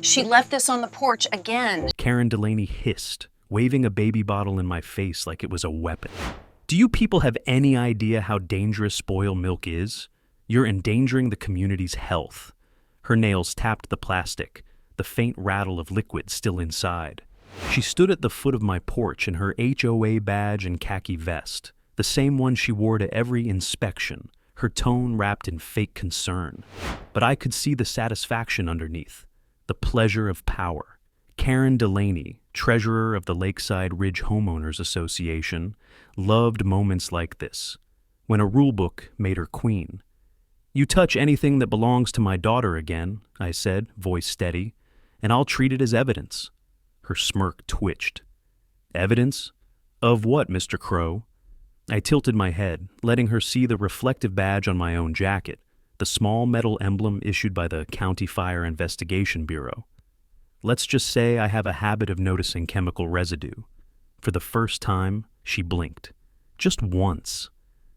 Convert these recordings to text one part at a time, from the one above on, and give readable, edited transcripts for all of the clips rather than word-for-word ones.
She left this on the porch again. Karen Delaney hissed, waving a baby bottle in my face like it was a weapon. Do you people have any idea how dangerous spoiled milk is? You're endangering the community's health. Her nails tapped the plastic, the faint rattle of liquid still inside. She stood at the foot of my porch in her HOA badge and khaki vest, the same one she wore to every inspection, her tone wrapped in fake concern. But I could see the satisfaction underneath, the pleasure of power. Karen Delaney, treasurer of the Lakeside Ridge Homeowners Association, loved moments like this, when a rulebook made her queen. "You touch anything that belongs to my daughter again," I said, voice steady, "and I'll treat it as evidence." Her smirk twitched. "Evidence? Of what, Mr. Crow?" I tilted my head, letting her see the reflective badge on my own jacket, the small metal emblem issued by the County Fire Investigation Bureau. Let's just say I have a habit of noticing chemical residue. For the first time, she blinked. Just once.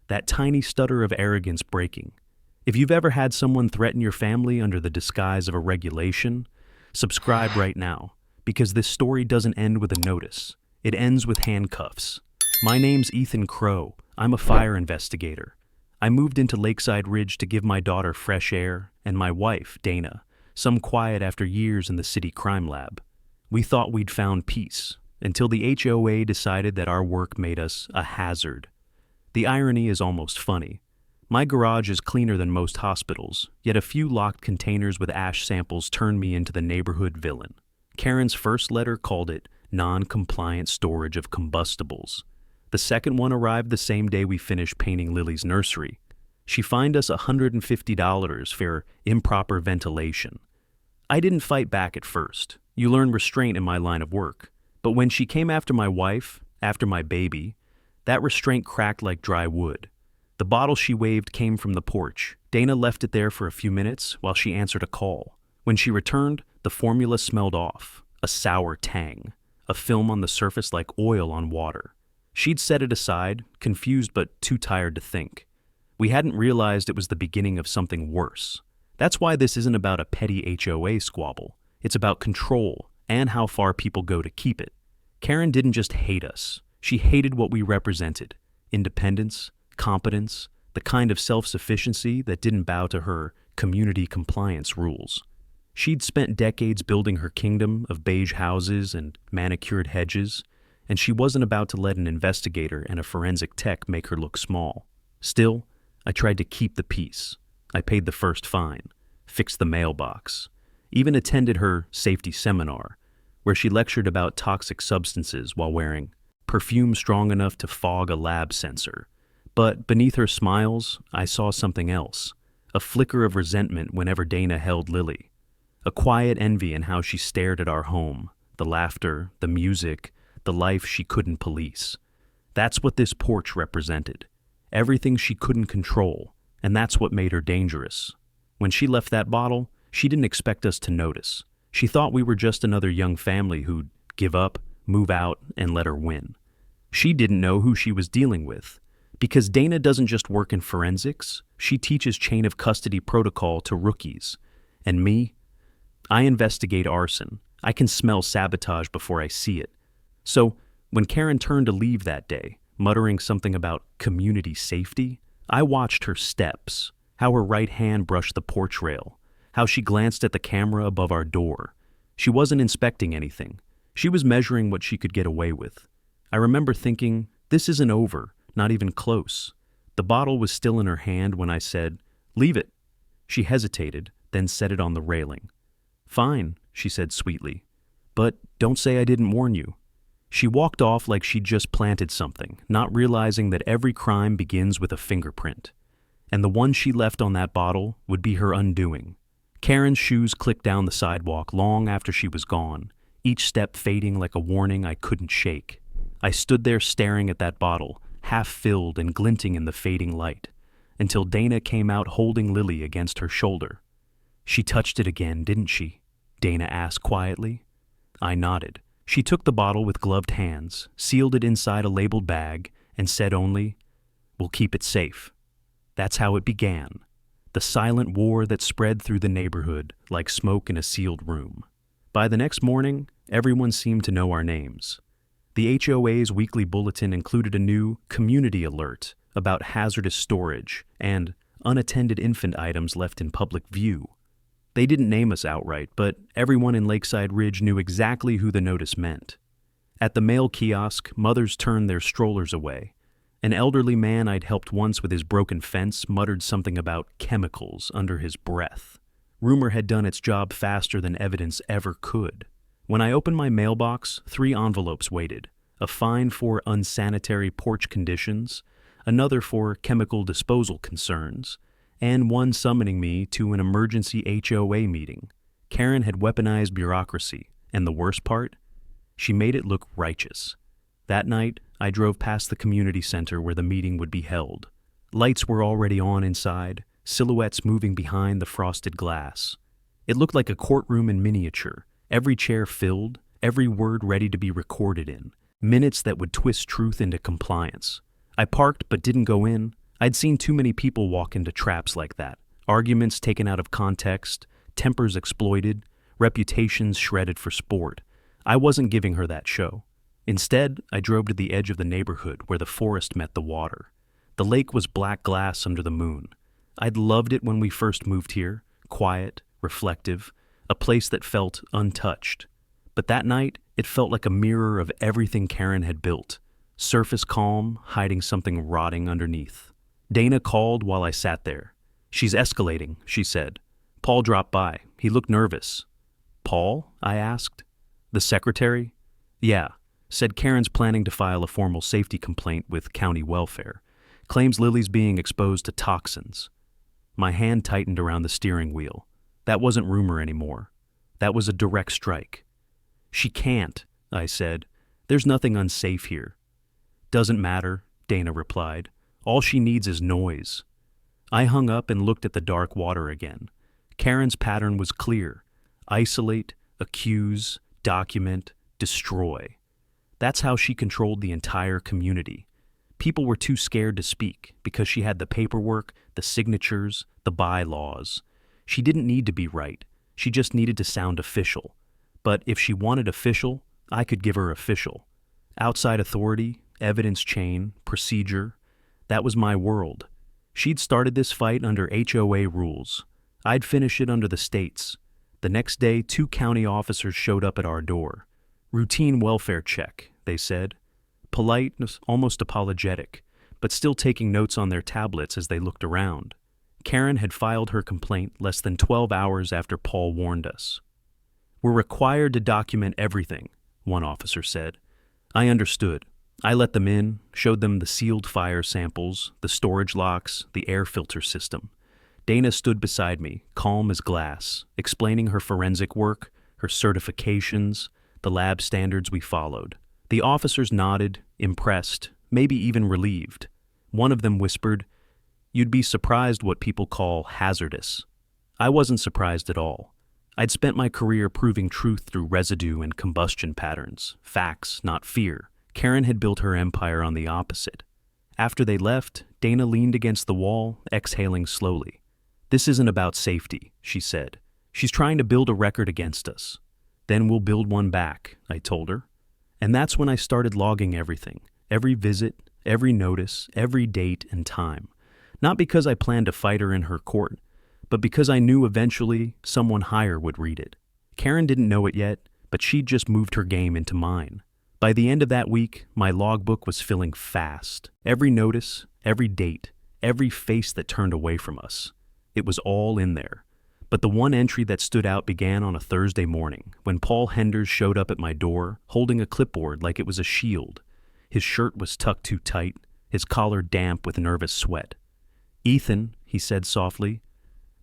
That tiny stutter of arrogance breaking. If you've ever had someone threaten your family under the disguise of a regulation, subscribe right now, because this story doesn't end with a notice. It ends with handcuffs. My name's Ethan Crow. I'm a fire investigator. I moved into Lakeside Ridge to give my daughter fresh air, and my wife, Dana, some quiet after years in the city crime lab. We thought we'd found peace, until the HOA decided that our work made us a hazard. The irony is almost funny. My garage is cleaner than most hospitals, yet a few locked containers with ash samples turned me into the neighborhood villain. Karen's first letter called it non-compliant storage of combustibles. The second one arrived the same day we finished painting Lily's nursery. She fined us $150 for improper ventilation. I didn't fight back at first. You learn restraint in my line of work. But when she came after my wife, after my baby, that restraint cracked like dry wood. The bottle she waved came from the porch. Dana left it there for a few minutes while she answered a call. When she returned, the formula smelled off, a sour tang, a film on the surface like oil on water. She'd set it aside, confused but too tired to think. We hadn't realized it was the beginning of something worse. That's why this isn't about a petty HOA squabble. It's about control and how far people go to keep it. Karen didn't just hate us. She hated what we represented. Independence, competence, the kind of self-sufficiency that didn't bow to her community compliance rules. She'd spent decades building her kingdom of beige houses and manicured hedges, and she wasn't about to let an investigator and a forensic tech make her look small. Still, I tried to keep the peace. I paid the first fine, fixed the mailbox, even attended her safety seminar, where she lectured about toxic substances while wearing perfume strong enough to fog a lab sensor. But beneath her smiles, I saw something else, a flicker of resentment whenever Dana held Lily, a quiet envy in how she stared at our home, the laughter, the music, the life she couldn't police. That's what this porch represented. Everything she couldn't control, and that's what made her dangerous. When she left that bottle, she didn't expect us to notice. She thought we were just another young family who'd give up, move out, and let her win. She didn't know who she was dealing with. Because Dana doesn't just work in forensics, she teaches chain of custody protocol to rookies. And me? I investigate arson. I can smell sabotage before I see it. So, when Karen turned to leave that day, muttering something about community safety, I watched her steps, how her right hand brushed the porch rail, how she glanced at the camera above our door. She wasn't inspecting anything. She was measuring what she could get away with. I remember thinking, this isn't over, not even close. The bottle was still in her hand when I said, "Leave it." She hesitated, then set it on the railing. "Fine," she said sweetly, "but don't say I didn't warn you." She walked off like she'd just planted something, not realizing that every crime begins with a fingerprint. And the one she left on that bottle would be her undoing. Karen's shoes clicked down the sidewalk long after she was gone, each step fading like a warning I couldn't shake. I stood there staring at that bottle, half filled and glinting in the fading light, until Dana came out holding Lily against her shoulder. "She touched it again, didn't she?" Dana asked quietly. I nodded. She took the bottle with gloved hands, sealed it inside a labeled bag, and said only, "We'll keep it safe." That's how it began, the silent war that spread through the neighborhood like smoke in a sealed room. By the next morning, everyone seemed to know our names. The HOA's weekly bulletin included a new community alert about hazardous storage and unattended infant items left in public view. They didn't name us outright, but everyone in Lakeside Ridge knew exactly who the notice meant. At the mail kiosk, mothers turned their strollers away. An elderly man I'd helped once with his broken fence muttered something about chemicals under his breath. Rumor had done its job faster than evidence ever could. When I opened my mailbox, 3 envelopes waited: a fine for unsanitary porch conditions, another for chemical disposal concerns, and one summoning me to an emergency HOA meeting. Karen had weaponized bureaucracy, and the worst part? She made it look righteous. That night, I drove past the community center where the meeting would be held. Lights were already on inside, silhouettes moving behind the frosted glass. It looked like a courtroom in miniature, every chair filled, every word ready to be recorded in, minutes that would twist truth into compliance. I parked but didn't go in. I'd seen too many people walk into traps like that. Arguments taken out of context, tempers exploited, reputations shredded for sport. I wasn't giving her that show. Instead, I drove to the edge of the neighborhood where the forest met the water. The lake was black glass under the moon. I'd loved it when we first moved here, quiet, reflective, a place that felt untouched. But that night, it felt like a mirror of everything Karen had built. Surface calm, hiding something rotting underneath. Dana called while I sat there. "She's escalating," she said. Paul dropped by. He looked nervous. "Paul?" I asked. "The secretary?" "Yeah," said Karen's planning to file a formal safety complaint with county welfare. Claims Lily's being exposed to toxins. My hand tightened around the steering wheel. That wasn't rumor anymore. That was a direct strike. "She can't," I said. "There's nothing unsafe here." "Doesn't matter," Dana replied. "All she needs is noise." I hung up and looked at the dark water again. Karen's pattern was clear. Isolate, accuse, document, destroy. That's how she controlled the entire community. People were too scared to speak because she had the paperwork, the signatures, the bylaws. She didn't need to be right. She just needed to sound official. But if she wanted official, I could give her official. Outside authority, evidence chain, procedure. That was my world. She'd started this fight under HOA rules. I'd finish it under the state's. The next day, 2 county officers showed up at our door. "Routine welfare check," they said. Polite, almost apologetic, but still taking notes on their tablets as they looked around. Karen had filed her complaint less than 12 hours after Paul warned us. "We're required to document everything," one officer said. I understood. I let them in, showed them the sealed fire samples, the storage locks, the air filter system. Dana stood beside me, calm as glass, explaining her forensic work, her certifications, the lab standards we followed. The officers nodded, impressed, maybe even relieved. One of them whispered, "You'd be surprised what people call hazardous." I wasn't surprised at all. I'd spent my career proving truth through residue and combustion patterns, facts, not fear. Karen had built her empire on the opposite. After they left, Dana leaned against the wall, exhaling slowly. "This isn't about safety," she said. "She's trying to build a record against us. Then we'll build one back," I told her. And that's when I started logging everything, every visit, every notice, every date and time. Not because I planned to fight her in her court, but because I knew eventually someone higher would read it. Karen didn't know it yet, but she'd just moved her game into mine. By the end of that week, my logbook was filling fast. Every notice, every date, every face that turned away from us. It was all in there. But the one entry that stood out began on a Thursday morning, when Paul Henders showed up at my door, holding a clipboard like it was a shield. His shirt was tucked too tight, his collar damp with nervous sweat. "Ethan," he said softly,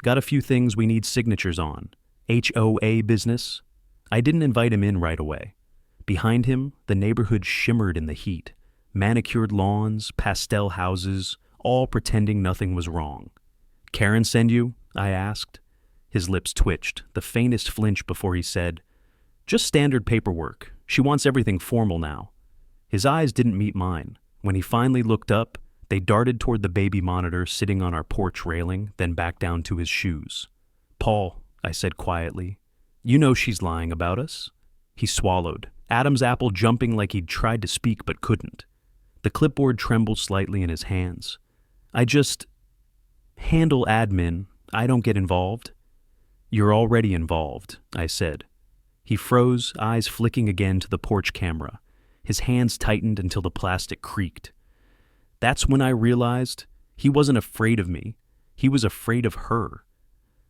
"got a few things we need signatures on. HOA business." I didn't invite him in right away. Behind him, the neighborhood shimmered in the heat. Manicured lawns, pastel houses, all pretending nothing was wrong. "Karen send you?" I asked. His lips twitched, the faintest flinch before he said, "Just standard paperwork. She wants everything formal now." His eyes didn't meet mine. When he finally looked up, they darted toward the baby monitor sitting on our porch railing, then back down to his shoes. "Paul," I said quietly, You know she's lying about us. He swallowed, Adam's apple jumping like he'd tried to speak but couldn't. The clipboard trembled slightly in his hands. I just handle admin. I don't get involved. You're already involved, I said. He froze, eyes flicking again to the porch camera. His hands tightened until the plastic creaked. That's when I realized he wasn't afraid of me. He was afraid of her.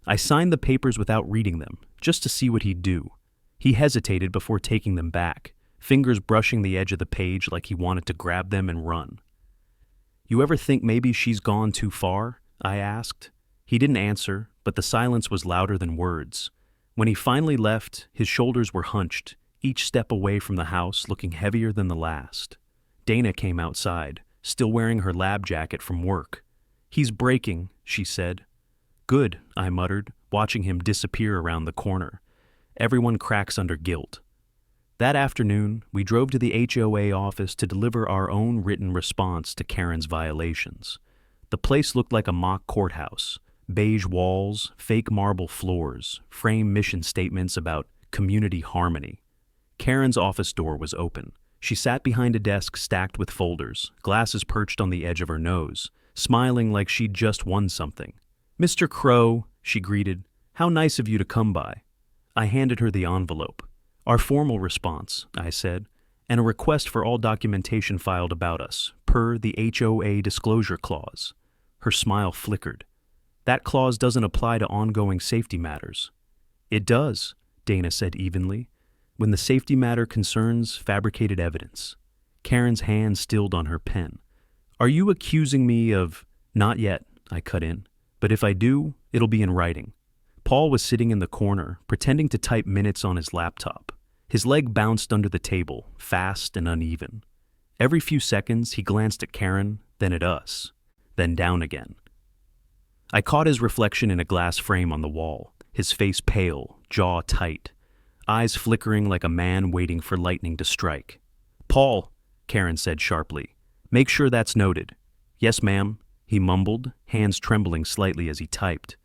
I signed the papers without reading them, just to see what he'd do. He hesitated before taking them back, fingers brushing the edge of the page like he wanted to grab them and run. You ever think maybe she's gone too far? I asked. He didn't answer, but the silence was louder than words. When he finally left, his shoulders were hunched, each step away from the house looking heavier than the last. Dana came outside, still wearing her lab jacket from work. He's breaking, she said. Good, I muttered, watching him disappear around the corner. Everyone cracks under guilt. That afternoon, we drove to the HOA office to deliver our own written response to Karen's violations. The place looked like a mock courthouse. Beige walls, fake marble floors, framed mission statements about community harmony. Karen's office door was open. She sat behind a desk stacked with folders, glasses perched on the edge of her nose, smiling like she'd just won something. Mr. Crow, she greeted, how nice of you to come by. I handed her the envelope. Our formal response, I said, and a request for all documentation filed about us, per the HOA disclosure clause. Her smile flickered. That clause doesn't apply to ongoing safety matters. It does, Dana said evenly, when the safety matter concerns fabricated evidence. Karen's hand stilled on her pen. Are you accusing me of— Not yet, I cut in, but if I do, it'll be in writing. Paul was sitting in the corner, pretending to type minutes on his laptop. His leg bounced under the table, fast and uneven. Every few seconds, he glanced at Karen, then at us, then down again. I caught his reflection in a glass frame on the wall, his face pale, jaw tight, eyes flickering like a man waiting for lightning to strike. Paul, Karen said sharply, make sure that's noted. Yes, ma'am, he mumbled, hands trembling slightly as he typed.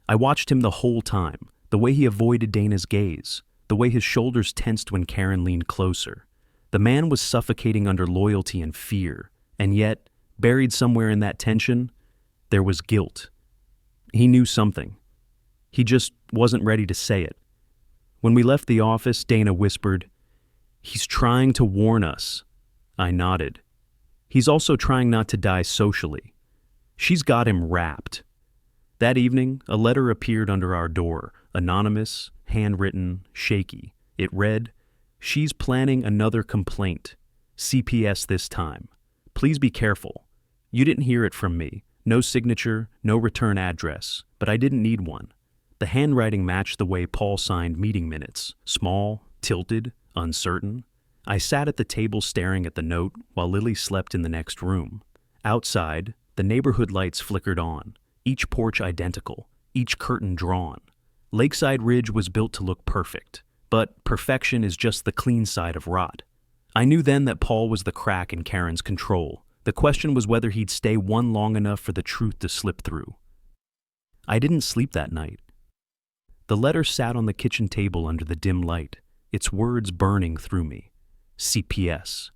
I watched him the whole time, the way he avoided Dana's gaze, the way his shoulders tensed when Karen leaned closer. The man was suffocating under loyalty and fear, and yet, buried somewhere in that tension, there was guilt. He knew something. He just wasn't ready to say it. When we left the office, Dana whispered, He's trying to warn us. I nodded. He's also trying not to die socially. She's got him wrapped. That evening, a letter appeared under our door, anonymous, handwritten, shaky. It read, She's planning another complaint. CPS this time. Please be careful. You didn't hear it from me. No signature, no return address, but I didn't need one. The handwriting matched the way Paul signed meeting minutes, small, tilted, uncertain. I sat at the table staring at the note while Lily slept in the next room. Outside, the neighborhood lights flickered on, each porch identical, each curtain drawn. Lakeside Ridge was built to look perfect, but perfection is just the clean side of rot. I knew then that Paul was the crack in Karen's control. The question was whether he'd stay one long enough for the truth to slip through. I didn't sleep that night. The letter sat on the kitchen table under the dim light, its words burning through me. CPS.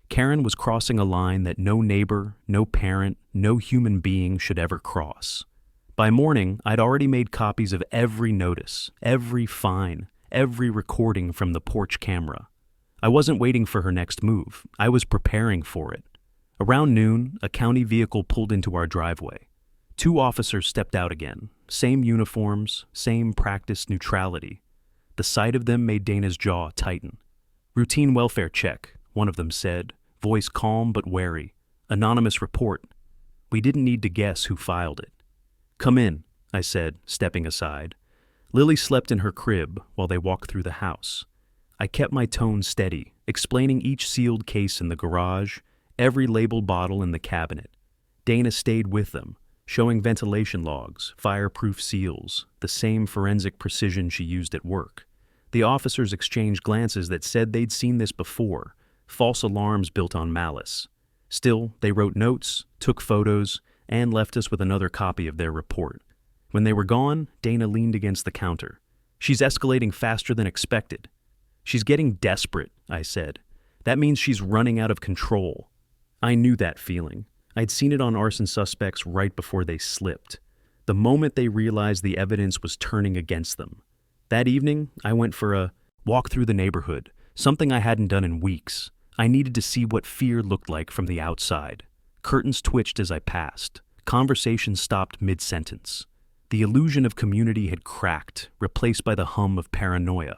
Karen was crossing a line that no neighbor, no parent, no human being should ever cross. By morning, I'd already made copies of every notice, every fine, every recording from the porch camera. I wasn't waiting for her next move. I was preparing for it. Around noon, a county vehicle pulled into our driveway. 2 officers stepped out again, same uniforms, same practiced neutrality. The sight of them made Dana's jaw tighten. Routine welfare check, one of them said, voice calm but wary. Anonymous report. We didn't need to guess who filed it. Come in, I said, stepping aside. Lily slept in her crib while they walked through the house. I kept my tone steady, explaining each sealed case in the garage, every labeled bottle in the cabinet. Dana stayed with them, showing ventilation logs, fireproof seals, the same forensic precision she used at work. The officers exchanged glances that said they'd seen this before, false alarms built on malice. Still, they wrote notes, took photos, and left us with another copy of their report. When they were gone, Dana leaned against the counter. She's escalating faster than expected. She's getting desperate, I said. That means she's running out of control. I knew that feeling. I'd seen it on arson suspects right before they slipped. The moment they realized the evidence was turning against them. That evening, I went for a walk through the neighborhood, something I hadn't done in weeks. I needed to see what fear looked like from the outside. Curtains twitched as I passed. Conversations stopped mid-sentence. The illusion of community had cracked, replaced by the hum of paranoia.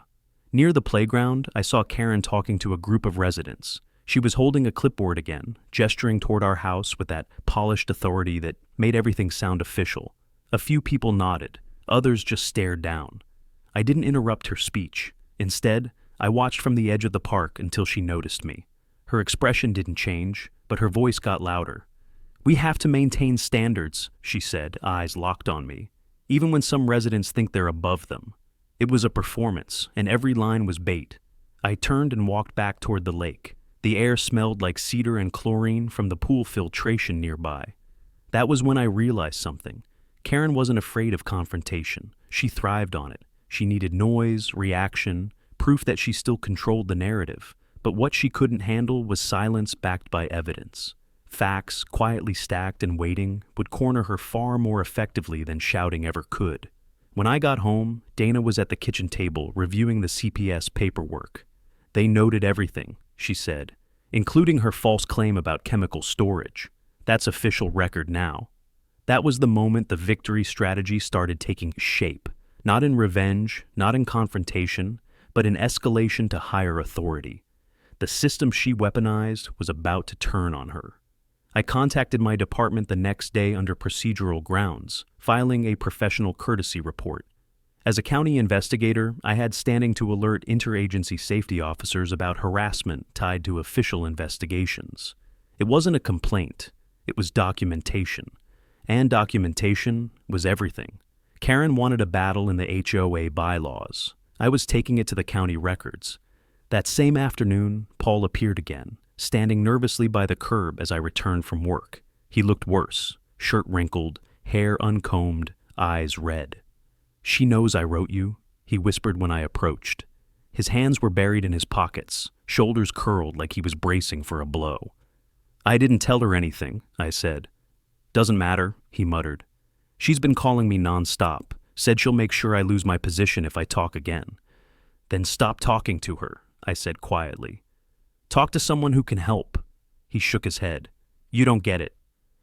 Near the playground, I saw Karen talking to a group of residents. She was holding a clipboard again, gesturing toward our house with that polished authority that made everything sound official. A few people nodded, others just stared down. I didn't interrupt her speech. Instead, I watched from the edge of the park until she noticed me. Her expression didn't change, but her voice got louder. "We have to maintain standards," she said, eyes locked on me, "even when some residents think they're above them." It was a performance, and every line was bait. I turned and walked back toward the lake. The air smelled like cedar and chlorine from the pool filtration nearby. That was when I realized something. Karen wasn't afraid of confrontation. She thrived on it. She needed noise, reaction, proof that she still controlled the narrative. But what she couldn't handle was silence backed by evidence. Facts, quietly stacked and waiting, would corner her far more effectively than shouting ever could. When I got home, Dana was at the kitchen table reviewing the CPS paperwork. "They noted everything," she said, "including her false claim about chemical storage. That's official record now." That was the moment the victory strategy started taking shape, not in revenge, not in confrontation, but in escalation to higher authority. The system she weaponized was about to turn on her. I contacted my department the next day under procedural grounds, filing a professional courtesy report. As a county investigator, I had standing to alert interagency safety officers about harassment tied to official investigations. It wasn't a complaint, it was documentation. And documentation was everything. Karen wanted a battle in the HOA bylaws. I was taking it to the county records. That same afternoon, Paul appeared again, standing nervously by the curb as I returned from work. He looked worse, shirt wrinkled, hair uncombed, eyes red. "She knows I wrote you," he whispered when I approached. His hands were buried in his pockets, shoulders curled like he was bracing for a blow. "I didn't tell her anything," I said. "Doesn't matter," he muttered. "She's been calling me nonstop, said she'll make sure I lose my position if I talk again." "Then stop talking to her," I said quietly. "Talk to someone who can help." He shook his head. "You don't get it.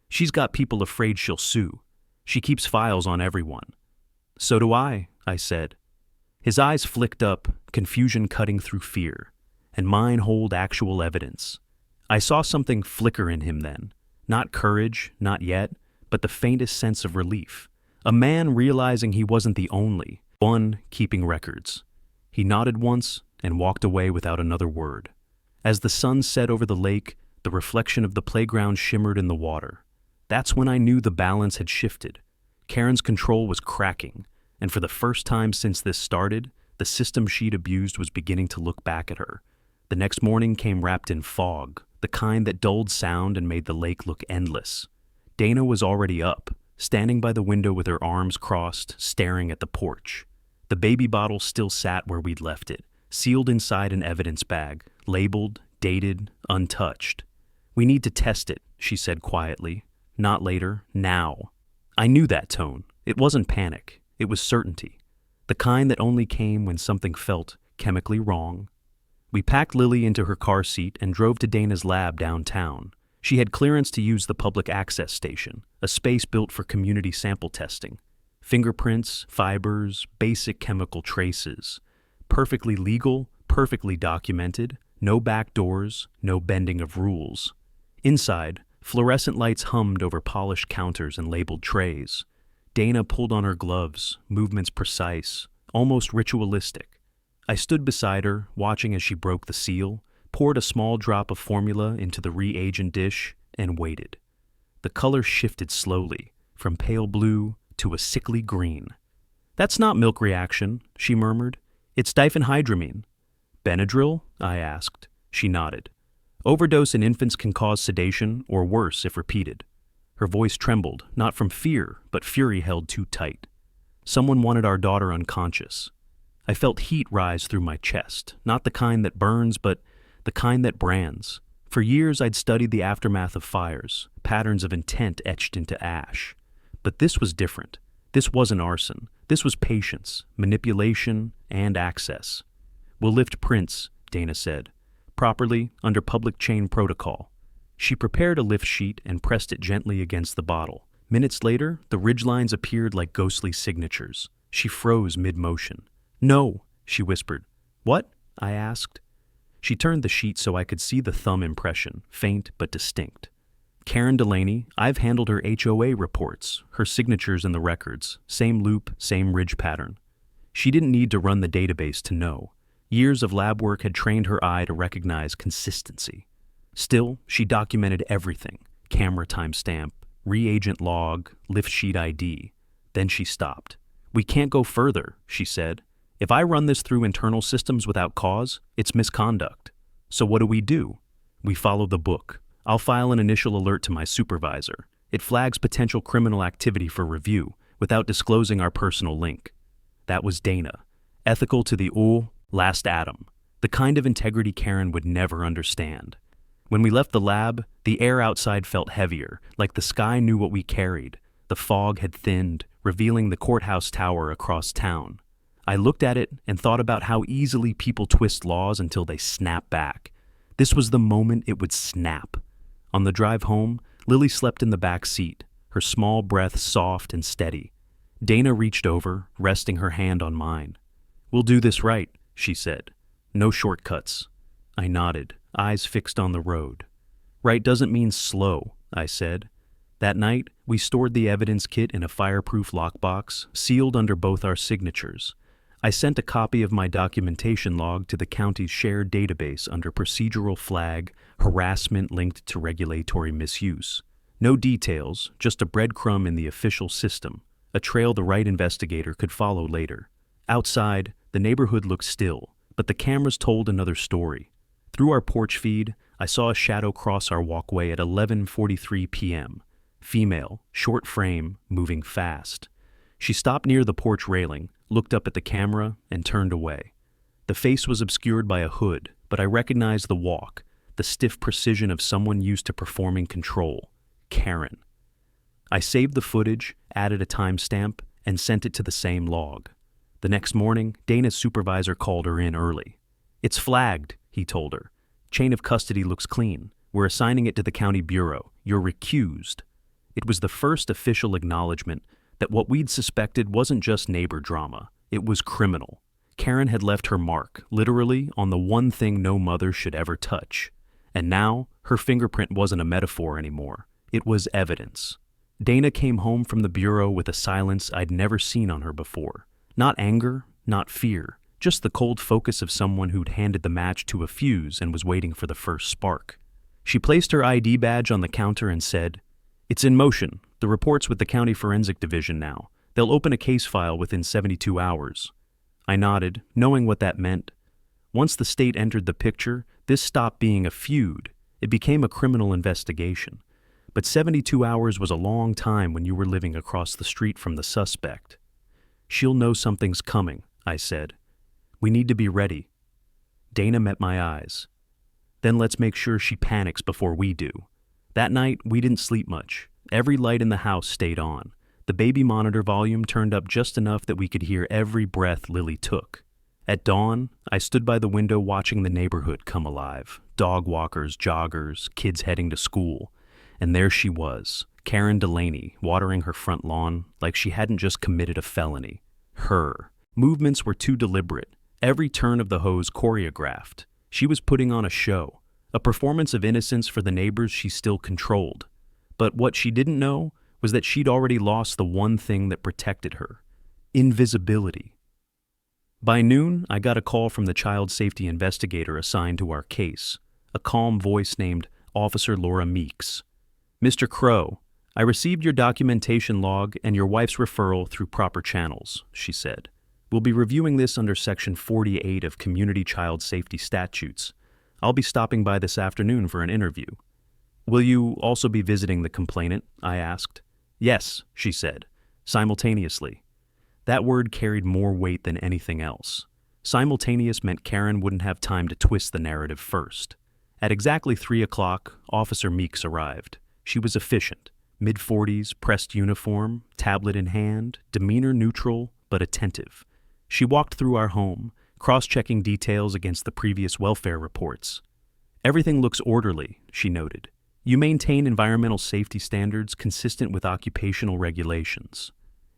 She's got people afraid she'll sue. She keeps files on everyone." "So do I," said. His eyes flicked up, confusion cutting through fear, and mine hold actual evidence. I saw something flicker in him then. Not courage, not yet, but the faintest sense of relief. A man realizing he wasn't the only one keeping records. He nodded once and walked away without another word. As the sun set over the lake, the reflection of the playground shimmered in the water. That's when I knew the balance had shifted. Karen's control was cracking, and for the first time since this started, the system she'd abused was beginning to look back at her. The next morning came wrapped in fog, the kind that dulled sound and made the lake look endless. Dana was already up, standing by the window with her arms crossed, staring at the porch. The baby bottle still sat where we'd left it, sealed inside an evidence bag, labeled, dated, untouched. "We need to test it," she said quietly. "Not later, now." I knew that tone. It wasn't panic. It was certainty. The kind that only came when something felt chemically wrong. We packed Lily into her car seat and drove to Dana's lab downtown. She had clearance to use the public access station, a space built for community sample testing. Fingerprints, fibers, basic chemical traces. Perfectly legal, perfectly documented, no back doors, no bending of rules. Inside, fluorescent lights hummed over polished counters and labeled trays. Dana pulled on her gloves, movements precise, almost ritualistic. I stood beside her, watching as she broke the seal, poured a small drop of formula into the reagent dish, and waited. The color shifted slowly, from pale blue to a sickly green. "That's not milk reaction," she murmured. "It's diphenhydramine." "Benadryl?" I asked. She nodded. "Overdose in infants can cause sedation, or worse if repeated." Her voice trembled, not from fear, but fury held too tight. "Someone wanted our daughter unconscious." I felt heat rise through my chest, not the kind that burns, but the kind that brands. For years, I'd studied the aftermath of fires, patterns of intent etched into ash. But this was different. This wasn't arson. This was patience, manipulation, and access. "We'll lift prints," Dana said, "properly under public chain protocol." She prepared a lift sheet and pressed it gently against the bottle. Minutes later, the ridgelines appeared like ghostly signatures. She froze mid-motion. "No," she whispered. "What?" I asked. She turned the sheet so I could see the thumb impression, faint but distinct. "Karen Delaney, I've handled her HOA reports, her signatures in the records, same loop, same ridge pattern." She didn't need to run the database to know. Years of lab work had trained her eye to recognize consistency. Still, she documented everything: camera timestamp, reagent log, lift sheet ID. Then she stopped. "We can't go further," she said. "If I run this through internal systems without cause, it's misconduct. So what do? We follow the book. I'll file an initial alert to my supervisor. It flags potential criminal activity for review without disclosing our personal link." That was Dana. Ethical to the last atom. The kind of integrity Karen would never understand. When we left the lab, the air outside felt heavier, like the sky knew what we carried. The fog had thinned, revealing the courthouse tower across town. I looked at it and thought about how easily people twist laws until they snap back. This was the moment it would snap. On the drive home, Lily slept in the back seat, her small breath soft and steady. Dana reached over, resting her hand on mine. "We'll do this right," she said. "No shortcuts." I nodded, eyes fixed on the road. "Right doesn't mean slow," I said. That night, we stored the evidence kit in a fireproof lockbox, sealed under both our signatures. I sent a copy of my documentation log to the county's shared database under procedural flag, harassment linked to regulatory misuse. No details, just a breadcrumb in the official system, a trail the right investigator could follow later. Outside, the neighborhood looked still, but the cameras told another story. Through our porch feed, I saw a shadow cross our walkway at 11:43 p.m. Female, short frame, moving fast. She stopped near the porch railing, looked up at the camera, and turned away. The face was obscured by a hood, but I recognized the walk, the stiff precision of someone used to performing control. Karen. I saved the footage, added a timestamp, and sent it to the same log. The next morning, Dana's supervisor called her in early. "It's flagged," he told her. "Chain of custody looks clean. We're assigning it to the county bureau. You're recused." It was the first official acknowledgement that what we'd suspected wasn't just neighbor drama. It was criminal. Karen had left her mark, literally, on the one thing no mother should ever touch. And now, her fingerprint wasn't a metaphor anymore. It was evidence. Dana came home from the bureau with a silence I'd never seen on her before. Not anger, not fear, just the cold focus of someone who'd handed the match to a fuse and was waiting for the first spark. She placed her ID badge on the counter and said, "It's in motion. The report's with the County Forensic Division now. They'll open a case file within 72 hours. I nodded, knowing what that meant. Once the state entered the picture, this stopped being a feud. It became a criminal investigation. But 72 hours was a long time when you were living across the street from the suspect. "She'll know something's coming," I said. "We need to be ready." Dana met my eyes. "Then let's make sure she panics before we do." That night, we didn't sleep much. Every light in the house stayed on. The baby monitor volume turned up just enough that we could hear every breath Lily took. At dawn, I stood by the window watching the neighborhood come alive. Dog walkers, joggers, kids heading to school. And there she was, Karen Delaney, watering her front lawn like she hadn't just committed a felony. Her movements were too deliberate. Every turn of the hose choreographed. She was putting on a show, a performance of innocence for the neighbors she still controlled. But what she didn't know was that she'd already lost the one thing that protected her: invisibility. By noon, I got a call from the child safety investigator assigned to our case, a calm voice named Officer Laura Meeks. "Mr. Crow, I received your documentation log and your wife's referral through proper channels," she said. "We'll be reviewing this under Section 48 of Community Child Safety Statutes. I'll be stopping by this afternoon for an interview." "Will you also be visiting the complainant?" I asked. "Yes," she said, simultaneously. That word carried more weight than anything else. Simultaneous meant Karen wouldn't have time to twist the narrative first. At exactly 3 o'clock, Officer Meeks arrived. She was efficient. Mid-40s, pressed uniform, tablet in hand, demeanor neutral but attentive. She walked through our home, cross-checking details against the previous welfare reports. "Everything looks orderly," she noted. "You maintain environmental safety standards consistent with occupational regulations."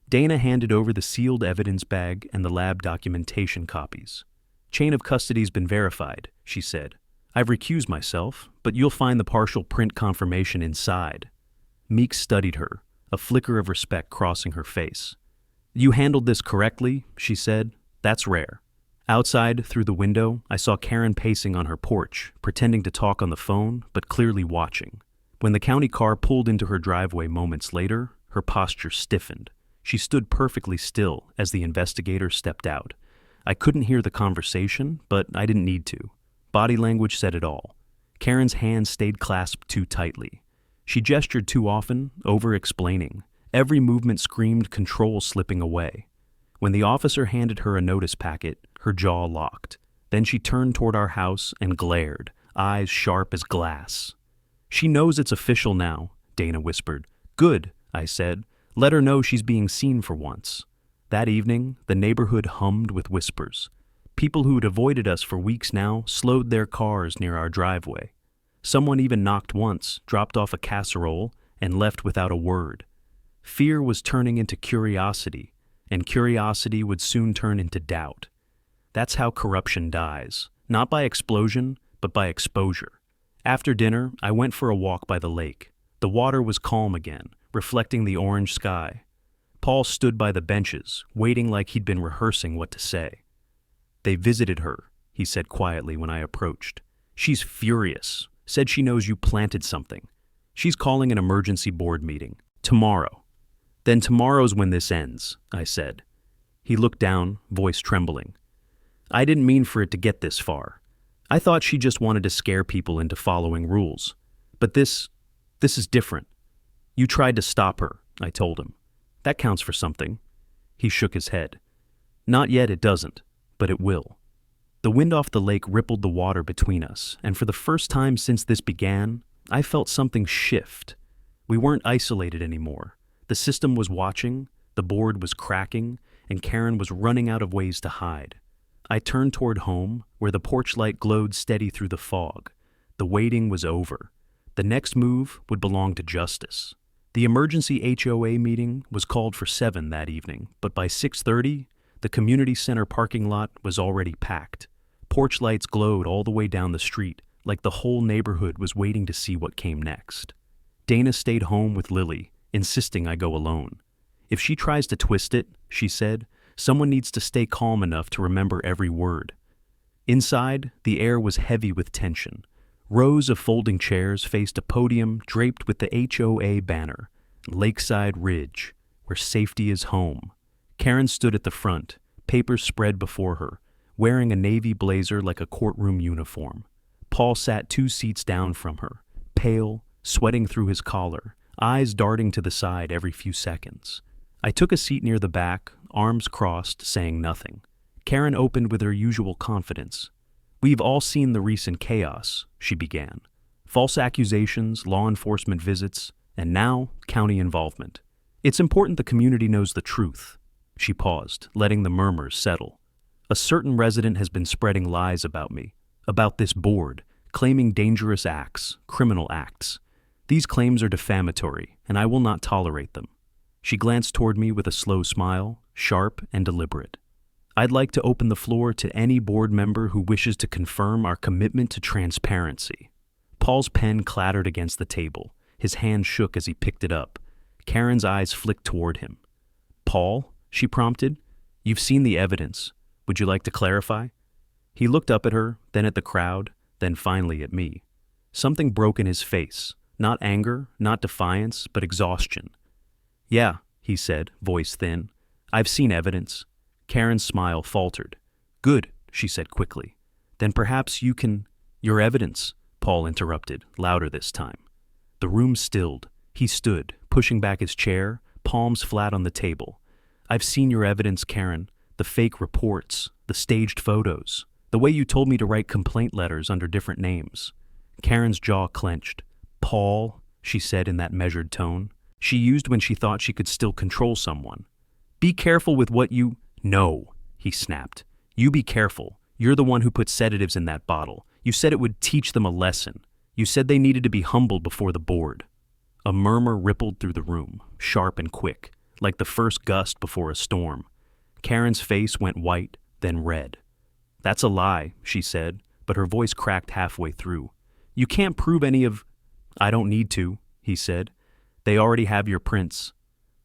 Dana handed over the sealed evidence bag and the lab documentation copies. "Chain of custody's been verified," she said. "I've recused myself, but you'll find the partial print confirmation inside." Meeks studied her, a flicker of respect crossing her face. "You handled this correctly," she said. "That's rare." Outside, through the window, I saw Karen pacing on her porch, pretending to talk on the phone, but clearly watching. When the county car pulled into her driveway moments later, her posture stiffened. She stood perfectly still as the investigator stepped out. I couldn't hear the conversation, but I didn't need to. Body language said it all. Karen's hands stayed clasped too tightly. She gestured too often, over-explaining. Every movement screamed control slipping away. When the officer handed her a notice packet, her jaw locked. Then she turned toward our house and glared, eyes sharp as glass. "She knows it's official now," Dana whispered. "Good," I said. "Let her know she's being seen for once." That evening, the neighborhood hummed with whispers. People who'd avoided us for weeks now slowed their cars near our driveway. Someone even knocked once, dropped off a casserole, and left without a word. Fear was turning into curiosity, and curiosity would soon turn into doubt. That's how corruption dies, not by explosion, but by exposure. After dinner, I went for a walk by the lake. The water was calm again, reflecting the orange sky. Paul stood by the benches, waiting like he'd been rehearsing what to say. "They visited her," he said quietly when I approached. "She's furious. Said she knows you planted something. She's calling an emergency board meeting. Tomorrow." "Then tomorrow's when this ends," I said. He looked down, voice trembling. "I didn't mean for it to get this far. I thought she just wanted to scare people into following rules. But this is different. You tried to stop her," I told him. "That counts for something." He shook his head. "Not yet, it doesn't, but it will." The wind off the lake rippled the water between us, and for the first time since this began, I felt something shift. We weren't isolated anymore. The system was watching, the board was cracking, and Karen was running out of ways to hide. I turned toward home, where the porch light glowed steady through the fog. The waiting was over. The next move would belong to justice. The emergency HOA meeting was called for 7 that evening, but by 6:30, the community center parking lot was already packed. Porch lights glowed all the way down the street, like the whole neighborhood was waiting to see what came next. Dana stayed home with Lily, insisting I go alone. "If she tries to twist it," she said, "someone needs to stay calm enough to remember every word." Inside, the air was heavy with tension. Rows of folding chairs faced a podium draped with the HOA banner, Lakeside Ridge, where safety is home. Karen stood at the front, papers spread before her, wearing a navy blazer like a courtroom uniform. Paul sat 2 seats down from her, pale, sweating through his collar, eyes darting to the side every few seconds. I took a seat near the back, arms crossed, saying nothing. Karen opened with her usual confidence. "We've all seen the recent chaos," she began. "False accusations, law enforcement visits, and now county involvement. It's important the community knows the truth." She paused, letting the murmurs settle. "A certain resident has been spreading lies about me, about this board, claiming dangerous acts, criminal acts. These claims are defamatory, and I will not tolerate them." She glanced toward me with a slow smile, sharp and deliberate. "I'd like to open the floor to any board member who wishes to confirm our commitment to transparency." Paul's pen clattered against the table. His hand shook as he picked it up. Karen's eyes flicked toward him. "Paul," she prompted, "you've seen the evidence. Would you like to clarify?" He looked up at her, then at the crowd, then finally at me. Something broke in his face. Not anger, not defiance, but exhaustion. "Yeah," he said, voice thin. "I've seen evidence." Karen's smile faltered. "Good," she said quickly. "Then perhaps you can—" "Your evidence," Paul interrupted, louder this time. The room stilled. He stood, pushing back his chair, palms flat on the table. "I've seen your evidence, Karen. The fake reports, the staged photos, the way you told me to write complaint letters under different names. Karen's jaw clenched. Paul, she said in that measured tone. She used when she thought she could still control someone. Be careful with what you— No, he snapped. You be careful. You're the one who put sedatives in that bottle. You said it would teach them a lesson. You said they needed to be humbled before the board. A murmur rippled through the room, sharp and quick, like the first gust before a storm. Karen's face went white, then red. That's a lie, she said, but her voice cracked halfway through. You can't prove any of— I don't need to, he said. They already have your prints.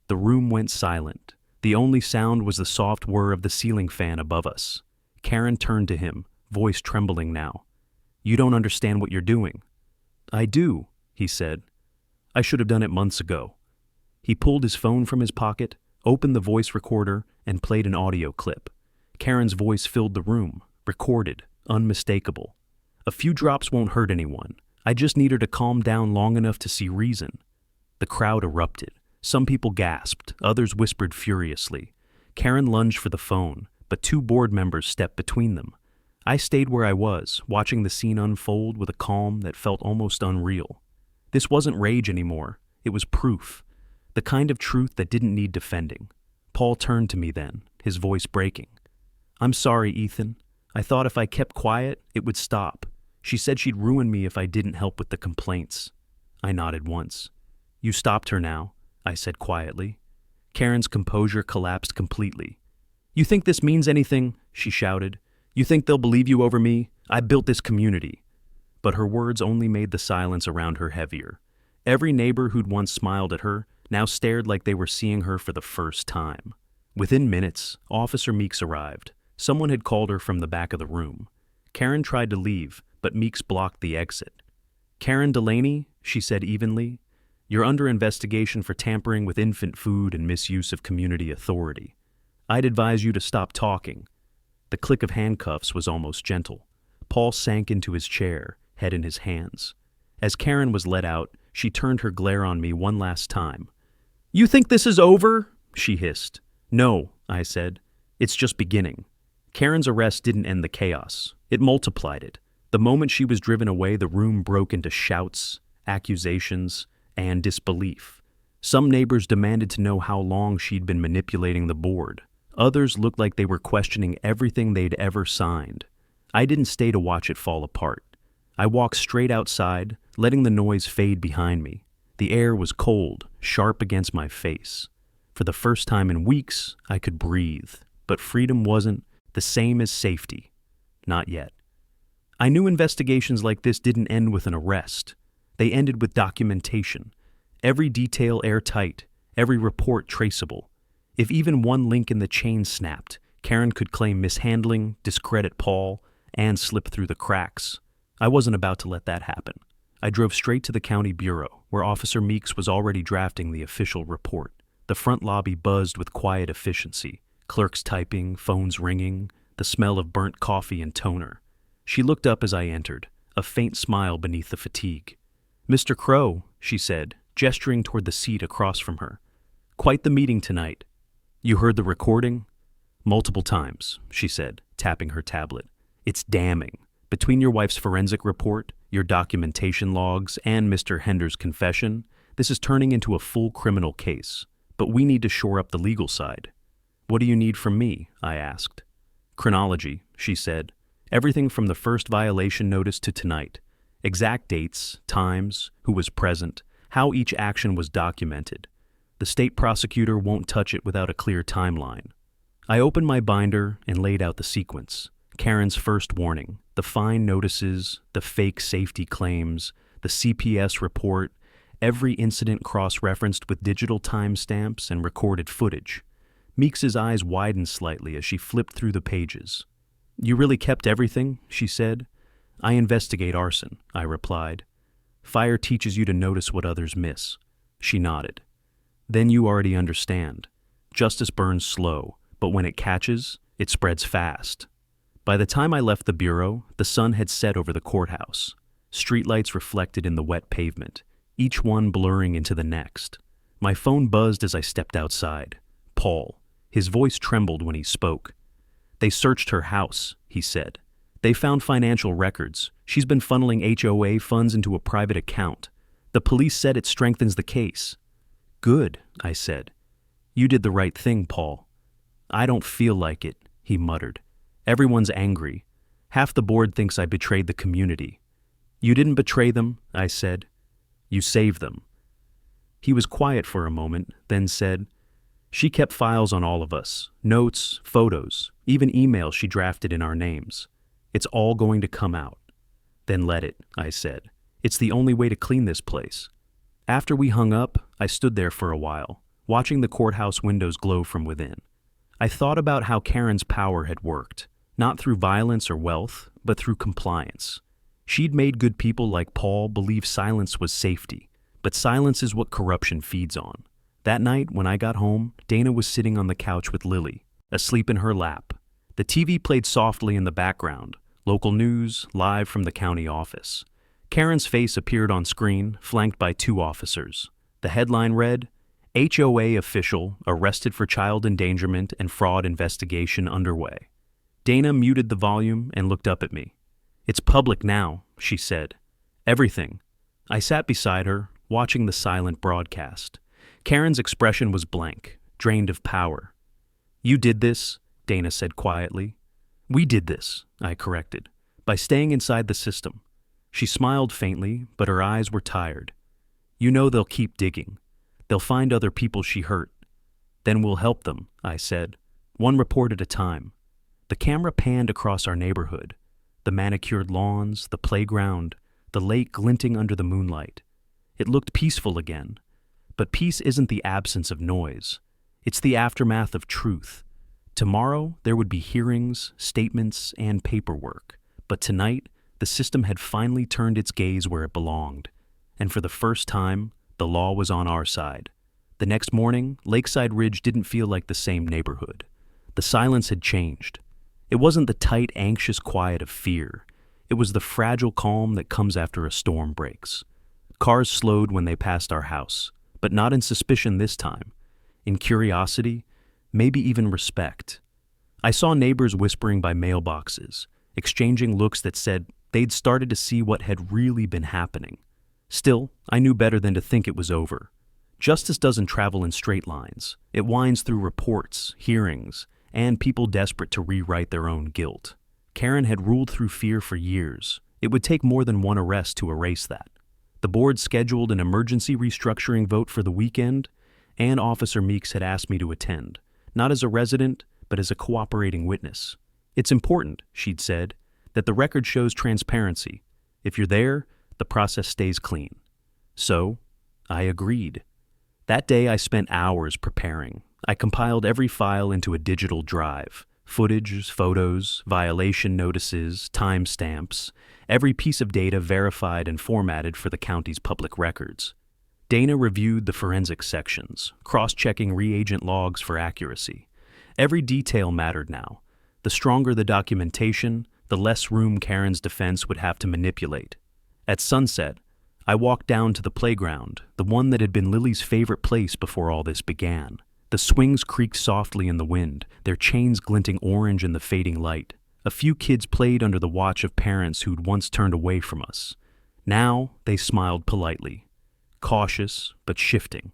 The room went silent. The only sound was the soft whir of the ceiling fan above us. Karen turned to him, voice trembling now. You don't understand what you're doing. I do, he said. I should have done it months ago. He pulled his phone from his pocket, opened the voice recorder, and played an audio clip. Karen's voice filled the room, recorded, unmistakable. A few drops won't hurt anyone. I just need her to calm down long enough to see reason. The crowd erupted. Some people gasped, others whispered furiously. Karen lunged for the phone, but two board members stepped between them. I stayed where I was, watching the scene unfold with a calm that felt almost unreal. This wasn't rage anymore. It was proof. The kind of truth that didn't need defending. Paul turned to me then, his voice breaking. I'm sorry, Ethan. I thought if I kept quiet, it would stop. She said she'd ruin me if I didn't help with the complaints. I nodded once. You stopped her now, I said quietly. Karen's composure collapsed completely. You think this means anything? She shouted. You think they'll believe you over me? I built this community. But her words only made the silence around her heavier. Every neighbor who'd once smiled at her now stared like they were seeing her for the first time. Within minutes, Officer Meeks arrived. Someone had called her from the back of the room. Karen tried to leave, but Meeks blocked the exit. Karen Delaney, she said evenly, you're under investigation for tampering with infant food and misuse of community authority. I'd advise you to stop talking. The click of handcuffs was almost gentle. Paul sank into his chair, head in his hands. As Karen was let out, she turned her glare on me one last time. You think this is over? She hissed. No, I said. It's just beginning. Karen's arrest didn't end the chaos. It multiplied it. The moment she was driven away, the room broke into shouts, accusations, and disbelief. Some neighbors demanded to know how long she'd been manipulating the board. Others looked like they were questioning everything they'd ever signed. I didn't stay to watch it fall apart. I walked straight outside, letting the noise fade behind me. The air was cold, sharp against my face. For the first time in weeks, I could breathe, but freedom wasn't the same as safety. Not yet. I knew investigations like this didn't end with an arrest. They ended with documentation. Every detail airtight, every report traceable. If even one link in the chain snapped, Karen could claim mishandling, discredit Paul, and slip through the cracks. I wasn't about to let that happen. I drove straight to the county bureau, where Officer Meeks was already drafting the official report. The front lobby buzzed with quiet efficiency. Clerks typing, phones ringing, the smell of burnt coffee and toner. She looked up as I entered, a faint smile beneath the fatigue. Mr. Crow, she said, gesturing toward the seat across from her. Quite the meeting tonight. You heard the recording? Multiple times, she said, tapping her tablet. It's damning. Between your wife's forensic report, your documentation logs, and Mr. Hender's confession, this is turning into a full criminal case. But we need to shore up the legal side. What do you need from me? I asked. Chronology, she said. Everything from the first violation notice to tonight. Exact dates, times, who was present, how each action was documented. The state prosecutor won't touch it without a clear timeline. I opened my binder and laid out the sequence. Karen's first warning, the fine notices, the fake safety claims, the CPS report, every incident cross-referenced with digital timestamps and recorded footage. Meeks's eyes widened slightly as she flipped through the pages. You really kept everything? She said. I investigate arson, I replied. Fire teaches you to notice what others miss. She nodded. Then you already understand. Justice burns slow, but when it catches, it spreads fast. By the time I left the bureau, the sun had set over the courthouse. Streetlights reflected in the wet pavement, each one blurring into the next. My phone buzzed as I stepped outside. Paul. His voice trembled when he spoke. They searched her house, he said. They found financial records. She's been funneling HOA funds into a private account. The police said it strengthens the case. Good, I said. You did the right thing, Paul. I don't feel like it, he muttered. Everyone's angry. Half the board thinks I betrayed the community. You didn't betray them, I said. You saved them. He was quiet for a moment, then said, She kept files on all of us, notes, photos, even emails she drafted in our names. It's all going to come out. Then let it, I said. It's the only way to clean this place. After we hung up, I stood there for a while, watching the courthouse windows glow from within. I thought about how Karen's power had worked, not through violence or wealth, but through compliance. She'd made good people like Paul believe silence was safety, but silence is what corruption feeds on. That night, when I got home, Dana was sitting on the couch with Lily, asleep in her lap. The TV played softly in the background, local news, live from the county office. Karen's face appeared on screen, flanked by 2 officers. The headline read, HOA official arrested for child endangerment and fraud investigation underway. Dana muted the volume and looked up at me. It's public now, she said. Everything. I sat beside her, watching the silent broadcast. Karen's expression was blank, drained of power. You did this, Dana said quietly. We did this, I corrected, by staying inside the system. She smiled faintly, but her eyes were tired. You know they'll keep digging. They'll find other people she hurt. Then we'll help them, I said, one report at a time. The camera panned across our neighborhood, the manicured lawns, the playground, the lake glinting under the moonlight. It looked peaceful again. But peace isn't the absence of noise. It's the aftermath of truth. Tomorrow, there would be hearings, statements, and paperwork. But tonight, the system had finally turned its gaze where it belonged. And for the first time, the law was on our side. The next morning, Lakeside Ridge didn't feel like the same neighborhood. The silence had changed. It wasn't the tight, anxious quiet of fear. It was the fragile calm that comes after a storm breaks. Cars slowed when they passed our house, but not in suspicion this time. In curiosity, maybe even respect. I saw neighbors whispering by mailboxes, exchanging looks that said they'd started to see what had really been happening. Still, I knew better than to think it was over. Justice doesn't travel in straight lines. It winds through reports, hearings, and people desperate to rewrite their own guilt. Karen had ruled through fear for years. It would take more than one arrest to erase that. The board scheduled an emergency restructuring vote for the weekend, and Officer Meeks had asked me to attend, not as a resident, but as a cooperating witness. It's important, she'd said, that the record shows transparency. If you're there, the process stays clean. So, I agreed. That day I spent hours preparing. I compiled every file into a digital drive. Footage, photos, violation notices, timestamps, every piece of data verified and formatted for the county's public records. Dana reviewed the forensic sections, cross-checking reagent logs for accuracy. Every detail mattered now. The stronger the documentation, the less room Karen's defense would have to manipulate. At sunset, I walked down to the playground, the one that had been Lily's favorite place before all this began. The swings creaked softly in the wind, their chains glinting orange in the fading light. A few kids played under the watch of parents who'd once turned away from us. Now they smiled politely, cautious but shifting.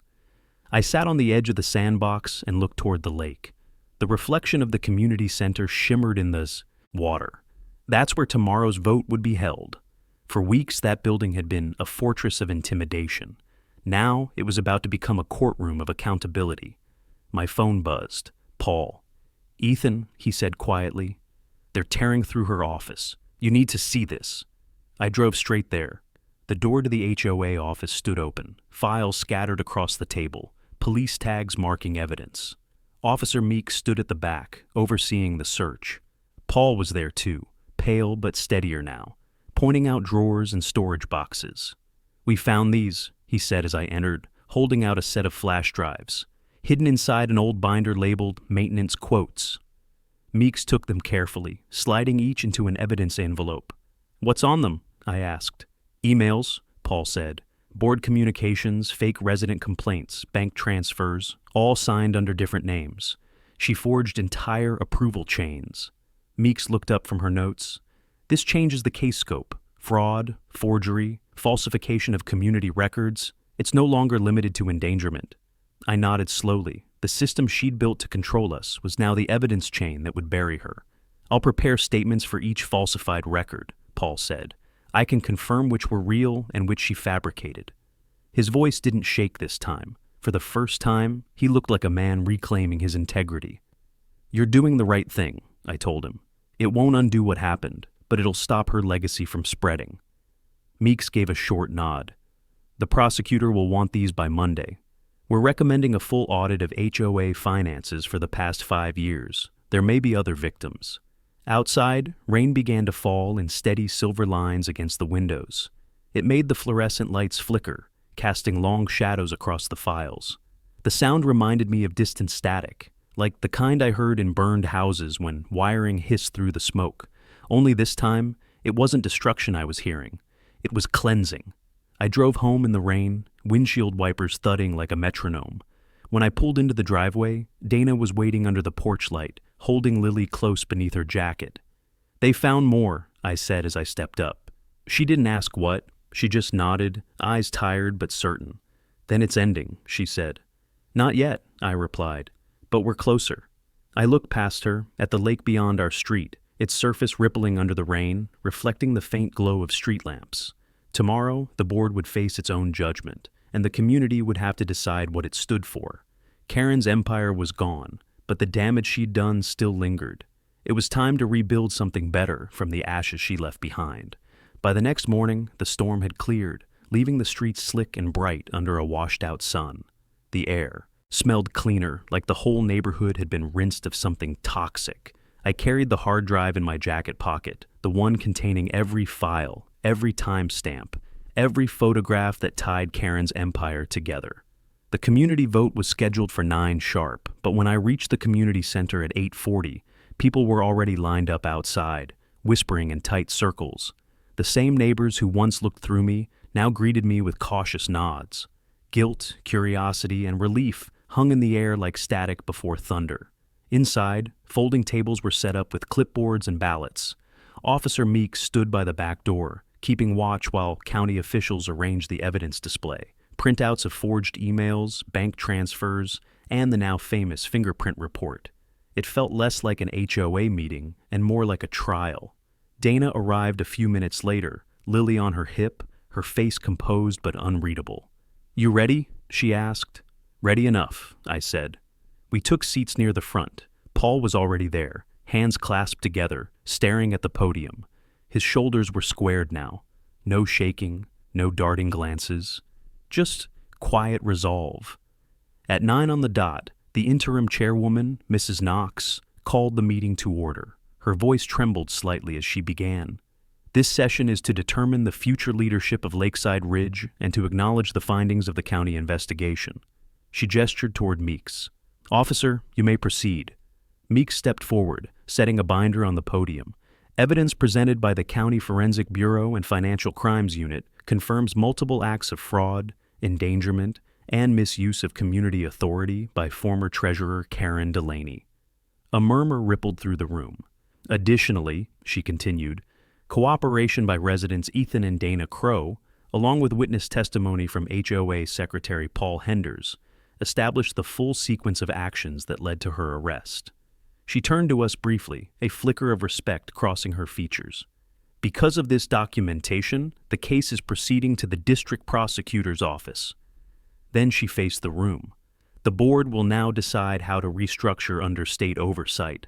I sat on the edge of the sandbox and looked toward the lake. The reflection of the community center shimmered in the water. That's where tomorrow's vote would be held. For weeks, that building had been a fortress of intimidation. Now it was about to become a courtroom of accountability. My phone buzzed. Paul. Ethan, he said quietly. They're tearing through her office. You need to see this. I drove straight there. The door to the HOA office stood open, files scattered across the table, police tags marking evidence. Officer Meeks stood at the back, overseeing the search. Paul was there too, pale but steadier now, pointing out drawers and storage boxes. We found these, he said as I entered, holding out a set of flash drives. Hidden inside an old binder labeled Maintenance Quotes. Meeks took them carefully, sliding each into an evidence envelope. What's on them? I asked. Emails, Paul said. Board communications, fake resident complaints, bank transfers, all signed under different names. She forged entire approval chains. Meeks looked up from her notes. This changes the case scope. Fraud, forgery, falsification of community records. It's no longer limited to endangerment. I nodded slowly. The system she'd built to control us was now the evidence chain that would bury her. I'll prepare statements for each falsified record, Paul said. I can confirm which were real and which she fabricated. His voice didn't shake this time. For the first time, he looked like a man reclaiming his integrity. You're doing the right thing, I told him. It won't undo what happened, but it'll stop her legacy from spreading. Meeks gave a short nod. The prosecutor will want these by Monday. We're recommending a full audit of HOA finances for the past 5 years. There may be other victims. Outside, rain began to fall in steady silver lines against the windows. It made the fluorescent lights flicker, casting long shadows across the files. The sound reminded me of distant static, like the kind I heard in burned houses when wiring hissed through the smoke. Only this time, it wasn't destruction I was hearing. It was cleansing. I drove home in the rain, windshield wipers thudding like a metronome. When I pulled into the driveway, Dana was waiting under the porch light, holding Lily close beneath her jacket. They found more, I said as I stepped up. She didn't ask what. She just nodded, eyes tired but certain. Then it's ending, she said. Not yet, I replied, but we're closer. I looked past her, at the lake beyond our street, its surface rippling under the rain, reflecting the faint glow of street lamps. Tomorrow, the board would face its own judgment, and the community would have to decide what it stood for. Karen's empire was gone, but the damage she'd done still lingered. It was time to rebuild something better from the ashes she left behind. By the next morning, the storm had cleared, leaving the streets slick and bright under a washed-out sun. The air smelled cleaner, like the whole neighborhood had been rinsed of something toxic. I carried the hard drive in my jacket pocket, the one containing every file, every timestamp, every photograph that tied Karen's empire together. The community vote was scheduled for 9 sharp, but when I reached the community center at 8:40, people were already lined up outside, whispering in tight circles. The same neighbors who once looked through me now greeted me with cautious nods. Guilt, curiosity, and relief hung in the air like static before thunder. Inside, folding tables were set up with clipboards and ballots. Officer Meeks stood by the back door, keeping watch while county officials arranged the evidence display. Printouts of forged emails, bank transfers, and the now famous fingerprint report. It felt less like an HOA meeting and more like a trial. Dana arrived a few minutes later, Lily on her hip, her face composed but unreadable. "You ready?" she asked. "Ready enough," I said. We took seats near the front. Paul was already there, hands clasped together, staring at the podium. His shoulders were squared now. No shaking, no darting glances. Just quiet resolve. At 9 on the dot, the interim chairwoman, Mrs. Knox, called the meeting to order. Her voice trembled slightly as she began. This session is to determine the future leadership of Lakeside Ridge and to acknowledge the findings of the county investigation. She gestured toward Meeks. "Officer, you may proceed." Meeks stepped forward, setting a binder on the podium. Evidence presented by the County Forensic Bureau and Financial Crimes Unit confirms multiple acts of fraud, endangerment, and misuse of community authority by former Treasurer Karen Delaney. A murmur rippled through the room. Additionally, she continued, cooperation by residents Ethan and Dana Crow, along with witness testimony from HOA Secretary Paul Henders, established the full sequence of actions that led to her arrest. She turned to us briefly, a flicker of respect crossing her features. Because of this documentation, the case is proceeding to the district prosecutor's office. Then she faced the room. The board will now decide how to restructure under state oversight.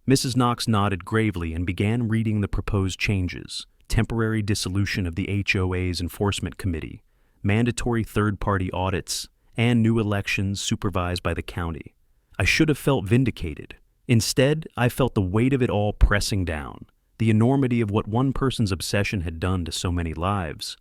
Mrs. Knox nodded gravely and began reading the proposed changes: temporary dissolution of the HOA's enforcement committee, mandatory third-party audits, and new elections supervised by the county. I should have felt vindicated. Instead, I felt the weight of it all pressing down, the enormity of what one person's obsession had done to so many lives.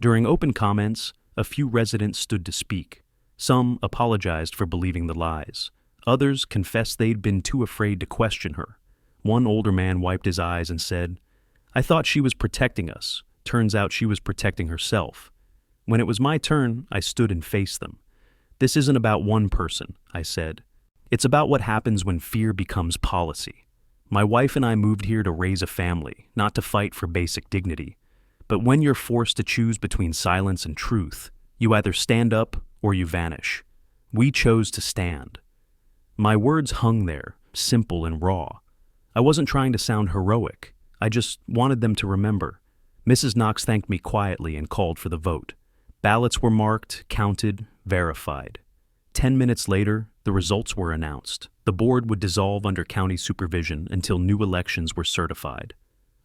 During open comments, a few residents stood to speak. Some apologized for believing the lies. Others confessed they'd been too afraid to question her. One older man wiped his eyes and said, "I thought she was protecting us. Turns out she was protecting herself." When it was my turn, I stood and faced them. "This isn't about one person," I said. "It's about what happens when fear becomes policy." My wife and I moved here to raise a family, not to fight for basic dignity. But when you're forced to choose between silence and truth, you either stand up or you vanish. We chose to stand. My words hung there, simple and raw. I wasn't trying to sound heroic. I just wanted them to remember. Mrs. Knox thanked me quietly and called for the vote. Ballots were marked, counted, verified. 10 minutes later, the results were announced. The board would dissolve under county supervision until new elections were certified.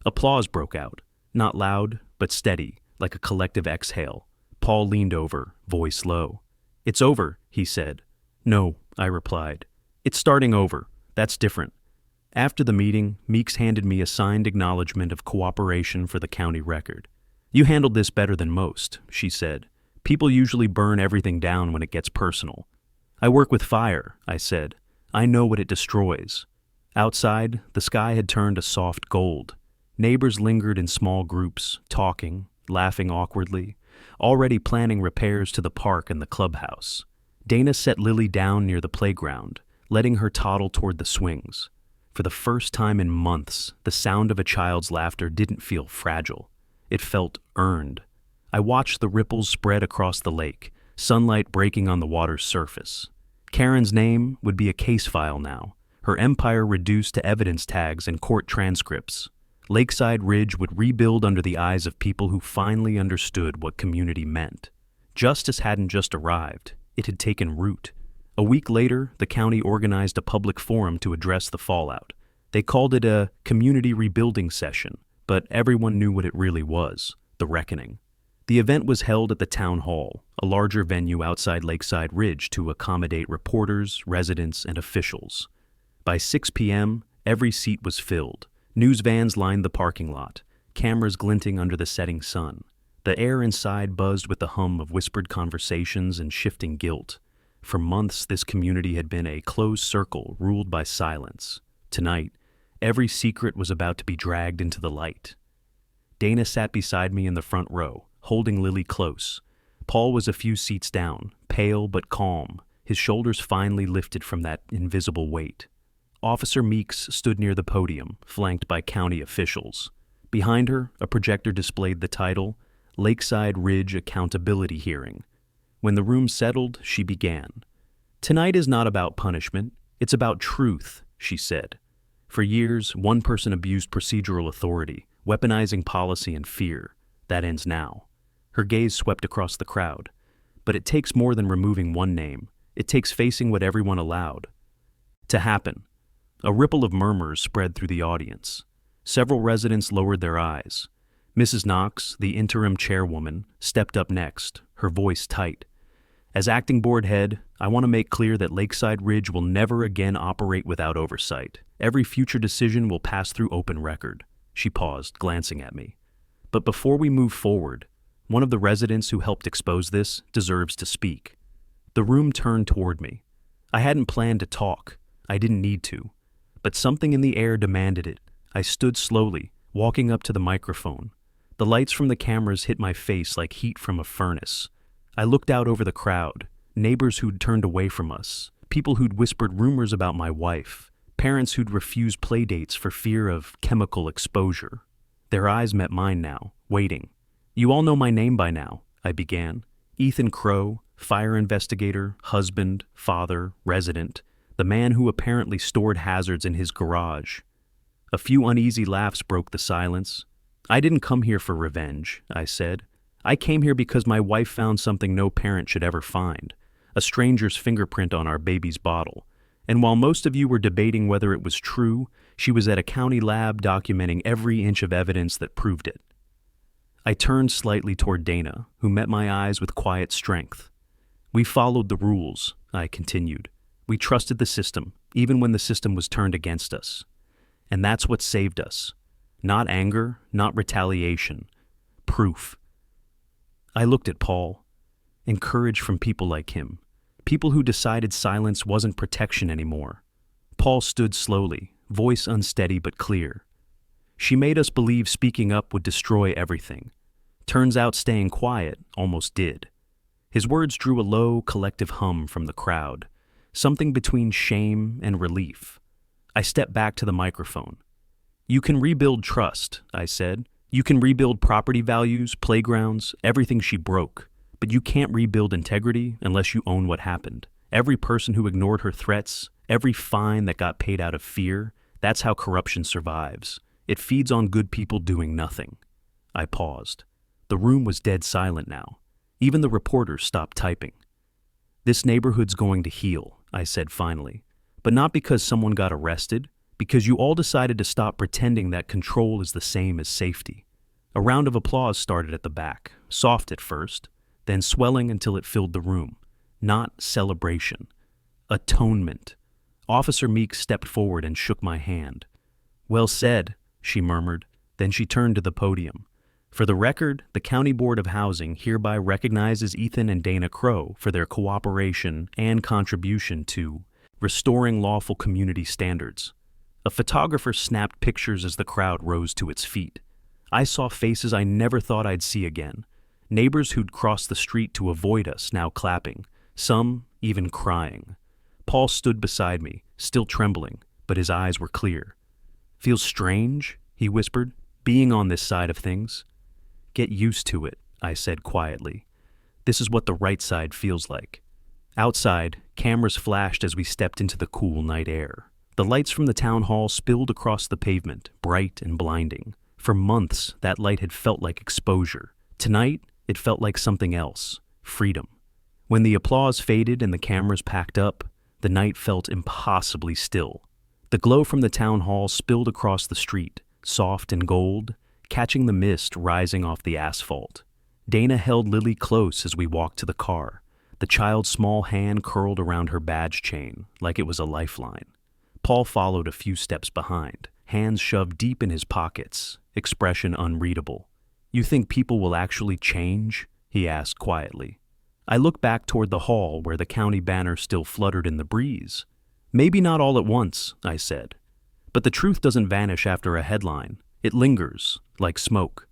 Applause broke out, not loud, but steady, like a collective exhale. Paul leaned over, voice low. "It's over," he said. "No," I replied. "It's starting over. That's different." After the meeting, Meeks handed me a signed acknowledgement of cooperation for the county record. "You handled this better than most," she said. "People usually burn everything down when it gets personal." "I work with fire," I said. "I know what it destroys." Outside, the sky had turned a soft gold. Neighbors lingered in small groups, talking, laughing awkwardly, already planning repairs to the park and the clubhouse. Dana set Lily down near the playground, letting her toddle toward the swings. For the first time in months, the sound of a child's laughter didn't feel fragile. It felt earned. I watched the ripples spread across the lake, sunlight breaking on the water's surface. Karen's name would be a case file now, her empire reduced to evidence tags and court transcripts. Lakeside Ridge would rebuild under the eyes of people who finally understood what community meant. Justice hadn't just arrived, it had taken root. A week later, the county organized a public forum to address the fallout. They called it a community rebuilding session, but everyone knew what it really was, the reckoning. The event was held at the town hall, a larger venue outside Lakeside Ridge to accommodate reporters, residents, and officials. By 6 p.m., every seat was filled. News vans lined the parking lot, cameras glinting under the setting sun. The air inside buzzed with the hum of whispered conversations and shifting guilt. For months, this community had been a closed circle ruled by silence. Tonight, every secret was about to be dragged into the light. Dana sat beside me in the front row, holding Lily close. Paul was a few seats down, pale but calm, his shoulders finely lifted from that invisible weight. Officer Meeks stood near the podium, flanked by county officials. Behind her, a projector displayed the title, Lakeside Ridge Accountability Hearing. When the room settled, she began. "Tonight is not about punishment, it's about truth," she said. For years, one person abused procedural authority, weaponizing policy and fear. That ends now. Her gaze swept across the crowd. But it takes more than removing one name. It takes facing what everyone allowed to happen. A ripple of murmurs spread through the audience. Several residents lowered their eyes. Mrs. Knox, the interim chairwoman, stepped up next, her voice tight. "As acting board head, I want to make clear that Lakeside Ridge will never again operate without oversight. Every future decision will pass through open record." She paused, glancing at me. "But before we move forward, one of the residents who helped expose this deserves to speak." The room turned toward me. I hadn't planned to talk. I didn't need to. But something in the air demanded it. I stood slowly, walking up to the microphone. The lights from the cameras hit my face like heat from a furnace. I looked out over the crowd, neighbors who'd turned away from us, people who'd whispered rumors about my wife, parents who'd refused playdates for fear of chemical exposure. Their eyes met mine now, waiting. "You all know my name by now," I began. Ethan Crow, fire investigator, husband, father, resident, the man who apparently stored hazards in his garage. A few uneasy laughs broke the silence. "I didn't come here for revenge," I said. "I came here because my wife found something no parent should ever find, a stranger's fingerprint on our baby's bottle. And while most of you were debating whether it was true, she was at a county lab documenting every inch of evidence that proved it." I turned slightly toward Dana, who met my eyes with quiet strength. "We followed the rules," I continued. "We trusted the system, even when the system was turned against us. And that's what saved us. Not anger, not retaliation. Proof." I looked at Paul. Encouraged from people like him. People who decided silence wasn't protection anymore. Paul stood slowly, voice unsteady but clear. "She made us believe speaking up would destroy everything. Turns out staying quiet almost did." His words drew a low, collective hum from the crowd, something between shame and relief. I stepped back to the microphone. You can rebuild trust, I said. You can rebuild property values, playgrounds, everything she broke. But you can't rebuild integrity unless you own what happened. Every person who ignored her threats, every fine that got paid out of fear, that's how corruption survives. It feeds on good people doing nothing. I paused. The room was dead silent now. Even the reporters stopped typing. This neighborhood's going to heal, I said finally. But not because someone got arrested, because you all decided to stop pretending that control is the same as safety. A round of applause started at the back, soft at first, then swelling until it filled the room. Not celebration. Atonement. Officer Meek stepped forward and shook my hand. Well said, she murmured. Then she turned to the podium. For the record, the County Board of Housing hereby recognizes Ethan and Dana Crow for their cooperation and contribution to restoring lawful community standards. A photographer snapped pictures as the crowd rose to its feet. I saw faces I never thought I'd see again. Neighbors who'd crossed the street to avoid us now clapping, some even crying. Paul stood beside me, still trembling, but his eyes were clear. Feels strange, he whispered, being on this side of things. Get used to it, I said quietly. This is what the right side feels like. Outside, cameras flashed as we stepped into the cool night air. The lights from the town hall spilled across the pavement, bright and blinding. For months, that light had felt like exposure. Tonight, it felt like something else, freedom. When the applause faded and the cameras packed up, the night felt impossibly still. The glow from the town hall spilled across the street, soft and gold, catching the mist rising off the asphalt. Dana held Lily close as we walked to the car, the child's small hand curled around her badge chain like it was a lifeline. Paul followed a few steps behind, hands shoved deep in his pockets, expression unreadable. You think people will actually change? He asked quietly. I looked back toward the hall where the county banner still fluttered in the breeze. Maybe not all at once, I said. But the truth doesn't vanish after a headline. It lingers, like smoke.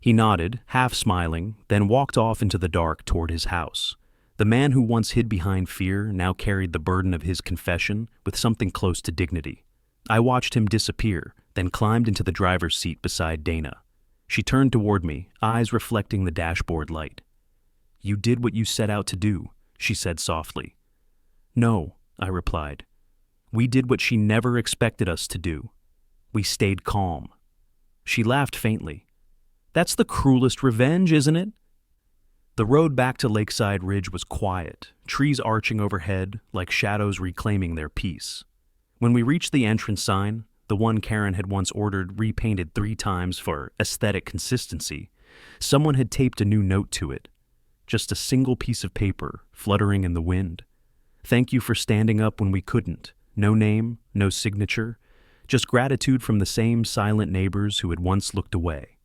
He nodded, half smiling, then walked off into the dark toward his house. The man who once hid behind fear now carried the burden of his confession with something close to dignity. I watched him disappear, then climbed into the driver's seat beside Dana. She turned toward me, eyes reflecting the dashboard light. You did what you set out to do, she said softly. No, I replied. We did what she never expected us to do. We stayed calm. She laughed faintly. That's the cruelest revenge, isn't it? The road back to Lakeside Ridge was quiet, trees arching overhead like shadows reclaiming their peace. When we reached the entrance sign, the one Karen had once ordered repainted 3 times for aesthetic consistency, someone had taped a new note to it. Just a single piece of paper fluttering in the wind. Thank you for standing up when we couldn't. No name, no signature, just gratitude from the same silent neighbors who had once looked away.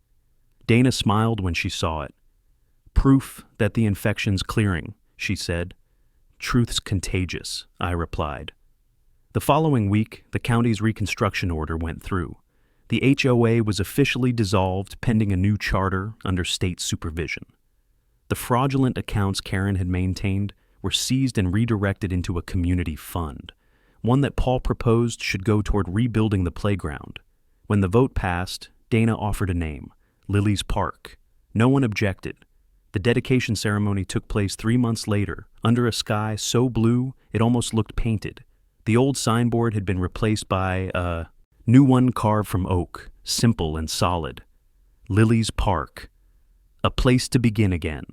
Dana smiled when she saw it. Proof that the infection's clearing, she said. Truth's contagious, I replied. The following week, the county's reconstruction order went through. The HOA was officially dissolved pending a new charter under state supervision. The fraudulent accounts Karen had maintained were seized and redirected into a community fund, one that Paul proposed should go toward rebuilding the playground. When the vote passed, Dana offered a name, Lily's Park. No one objected. The dedication ceremony took place 3 months later, under a sky so blue it almost looked painted. The old signboard had been replaced by a new one carved from oak, simple and solid. Lily's Park. A place to begin again.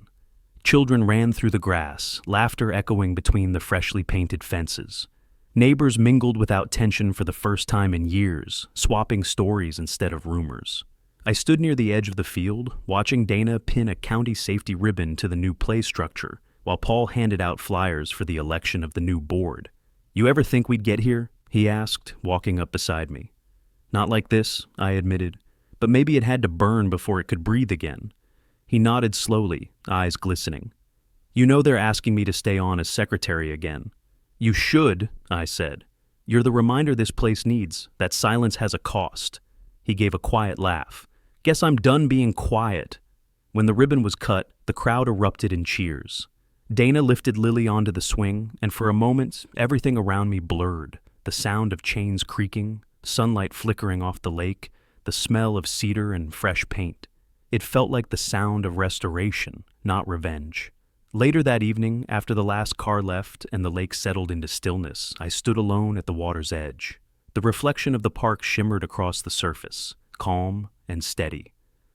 Children ran through the grass, laughter echoing between the freshly painted fences. Neighbors mingled without tension for the first time in years, swapping stories instead of rumors. I stood near the edge of the field, watching Dana pin a county safety ribbon to the new play structure, while Paul handed out flyers for the election of the new board. You ever think we'd get here? He asked, walking up beside me. Not like this, I admitted, but maybe it had to burn before it could breathe again. He nodded slowly, eyes glistening. You know they're asking me to stay on as secretary again. You should, I said. You're the reminder this place needs, that silence has a cost. He gave a quiet laugh. Guess I'm done being quiet. When the ribbon was cut, the crowd erupted in cheers. Dana lifted Lily onto the swing, and for a moment, everything around me blurred. the sound of chains creaking, sunlight flickering off the lake, the smell of cedar and fresh paint. It felt like the sound of restoration, not revenge. Later that evening, after the last car left and the lake settled into stillness, I stood alone at the water's edge. The reflection of the park shimmered across the surface, calm and steady.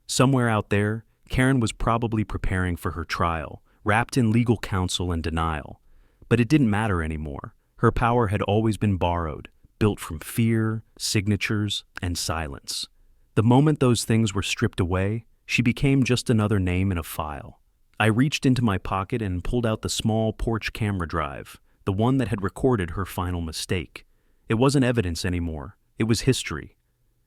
Somewhere out there, Karen was probably preparing for her trial, wrapped in legal counsel and denial. But it didn't matter anymore. Her power had always been borrowed, built from fear, signatures, and silence. The moment those things were stripped away, she became just another name in a file. I reached into my pocket and pulled out the small porch camera drive, the one that had recorded her final mistake. It wasn't evidence anymore. It was history.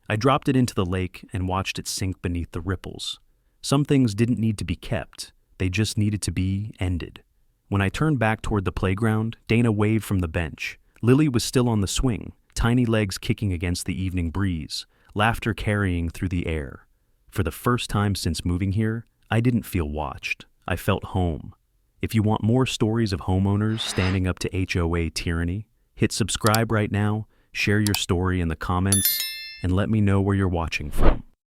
I dropped it into the lake and watched it sink beneath the ripples. Some things didn't need to be kept. They just needed to be ended. When I turned back toward the playground, Dana waved from the bench. Lily was still on the swing, tiny legs kicking against the evening breeze, laughter carrying through the air. For the first time since moving here, I didn't feel watched. I felt home. If you want more stories of homeowners standing up to HOA tyranny, hit subscribe right now, share your story in the comments, and let me know where you're watching from.